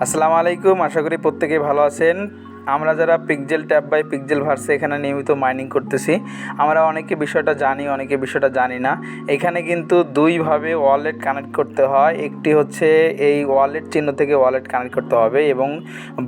আসসালামু আলাইকুম, আশা করি প্রত্যেকেই ভালো আছেন। আমরা যারা পিক্সেল ট্যাব বাই পিক্সেলভার্সে এখানে নিয়মিত মাইনিং করতেছি, আমরা অনেকে বিষয়টা জানি, অনেকে বিষয়টা জানি না। এখানে কিন্তু দুইভাবে ওয়ালেট কানেক্ট করতে হয়। একটি হচ্ছে এই ওয়ালেট চিহ্ন থেকে ওয়ালেট কানেক্ট করতে হবে এবং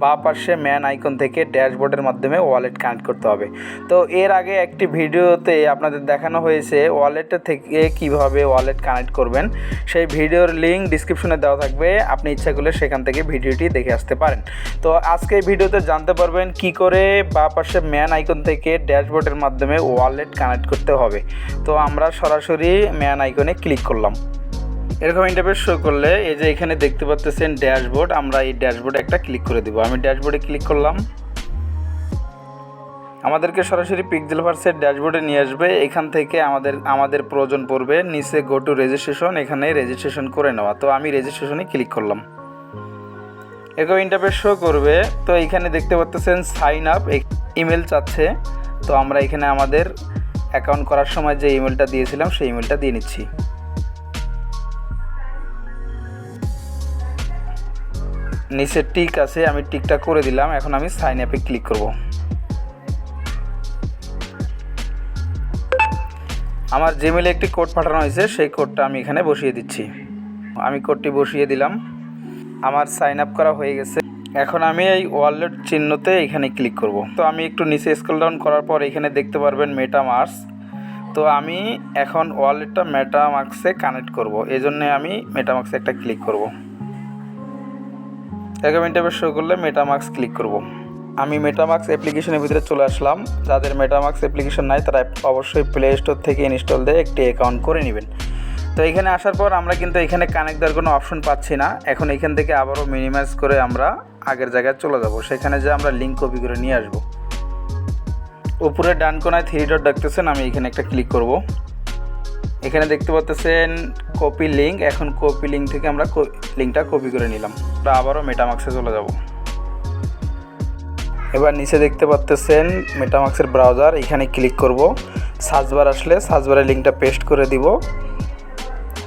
বাঁ পাশে ম্যান আইকন থেকে ড্যাশবোর্ডের মাধ্যমে ওয়ালেট কানেক্ট করতে হবে। তো এর আগে একটি ভিডিওতে আপনাদের দেখানো হয়েছে ওয়ালেটটা থেকে কিভাবে ওয়ালেট কানেক্ট করবেন। সেই ভিডিওর লিঙ্ক ডিসক্রিপশনে দেওয়া থাকবে, আপনি ইচ্ছা করলে সেখান থেকে ভিডিওটি দেখে আসতে পারেন। তো আজকে এই ভিডিওতে জানতে পারবেন কি করে বাঁ পাশে ম্যান আইকন থেকে ড্যাশবোর্ডের মাধ্যমে ওয়ালেট কানেক্ট করতে হবে। তো আমরা সরাসরি ম্যান আইকনে ক্লিক করলাম। এরকম ইন্টারফেস শো করলে এই যে এখানে দেখতে পাচ্ছেন ড্যাশবোর্ড, আমরা এই ড্যাশবোর্ডে একটা ক্লিক করে দেব। আমি ড্যাশবোর্ডে ক্লিক করলাম, আমাদেরকে সরাসরি পিক্সেলভার্সের ড্যাশবোর্ডে নিয়ে আসবে। এখান থেকে আমাদের প্রয়োজন পড়বে নিচে গো টু রেজিস্ট্রেশন, এখানে রেজিস্ট্রেশন করে নেওয়া। তো আমি রেজিস্ট্রেশনে ক্লিক করলাম, এরকম ইন্টারফেস শো করবে। তো এইখানে দেখতে পাচ্ছেন সাইন আপ ইমেল চাচ্ছে। তো আমরা এখানে আমাদের অ্যাকাউন্ট করার সময় যে ইমেলটা দিয়েছিলাম সেই ইমেলটা দিয়ে নিচ্ছি। নিচে টিক আছে, আমি টিকটা করে দিলাম। এখন আমি সাইন আপে ক্লিক করব। আমার জিমেলে একটি কোড পাঠানো হয়েছে, সেই কোডটা আমি এখানে বসিয়ে দিচ্ছি। আমি কোডটি বসিয়ে দিলাম, আমার সাইন আপ করা হয়ে গেছে। এখন আমি এই ওয়ালেট চিহ্নতে এখানে ক্লিক করব। তো আমি একটু নিচে স্ক্রল ডাউন করার পর এখানে দেখতে পারবেন মেটামাস্ক। তো আমি এখন ওয়ালেটটা মেটামাস্কে কানেক্ট করব, এই জন্যে আমি মেটামাস্কে একটা ক্লিক করব। এরকম ইন্টারফেস শো করলে মেটামাস্ক ক্লিক করব। আমি মেটামাস্ক অ্যাপ্লিকেশনের ভিতরে চলে আসলাম। যাদের মেটামাস্ক অ্যাপ্লিকেশন নাই তারা অবশ্যই প্লে স্টোর থেকে ইনস্টল দিয়ে একটি অ্যাকাউন্ট করে নেবেন। তো এখানে আসার পর আমরা কিন্তু এখানে কানেক্ট দেওয়ার কোনো অপশন পাচ্ছি না। এখন এখান থেকে আবারও মিনিমাইজ করে আমরা আগের জায়গায় চলে যাব, সেখানে যে আমরা লিঙ্ক কপি করে নিয়ে আসব। উপরে ডান কোনায় 3 ডট দেখতেছেন, আমি এখানে একটা ক্লিক করব। এখানে দেখতে পাচ্ছেন কপি লিঙ্ক, এখন কপি লিঙ্ক থেকে আমরা লিঙ্কটা কপি করে নিলাম। আমরা আবারও মেটামাস্কে চলে যাব। এবার নিচে দেখতে পাচ্ছেন মেটামাস্কের ব্রাউজার, এখানে ক্লিক করব। সার্চ বার আসলে সার্চ বারে লিঙ্কটা পেস্ট করে দিব,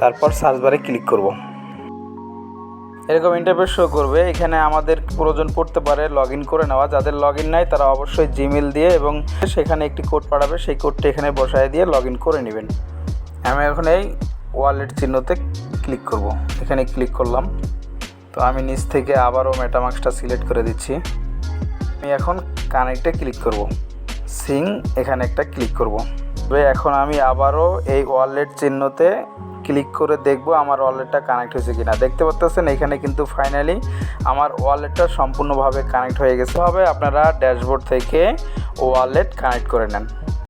তারপর সার্চ বারে ক্লিক করব। এরকম ইন্টারফেস শো করবে। এখানে আমাদের প্রয়োজন পড়তে পারে লগইন করে নেওয়া। যাদের লগইন নাই তারা অবশ্যই জিমেল দিয়ে এবং সেখানে একটি কোড পাঠাবে, সেই কোডটি এখানে বসায় দিয়ে লগইন করে নেবেন। আমি এখন এই ওয়ালেট চিহ্নতে ক্লিক করব, এখানে ক্লিক করলাম। তো আমি নিচ থেকে আবারও মেটামাস্কটা সিলেক্ট করে দিচ্ছি। আমি এখন কানেক্টে ক্লিক করব, সিং এখানে একটা ক্লিক করব। এখন আমি আবারও এই ওয়ালেট চিহ্নতে ক্লিক করে দেখব আমার ওয়ালেটটা কানেক্ট হয়েছে কিনা। দেখতে পাচ্ছেন এখানে কিন্তু ফাইনালি আমার ওয়ালেটটা সম্পূর্ণভাবে কানেক্ট হয়ে গেছে। আপনারা ড্যাশবোর্ড থেকে ওয়ালেট কানেক্ট করে নেন।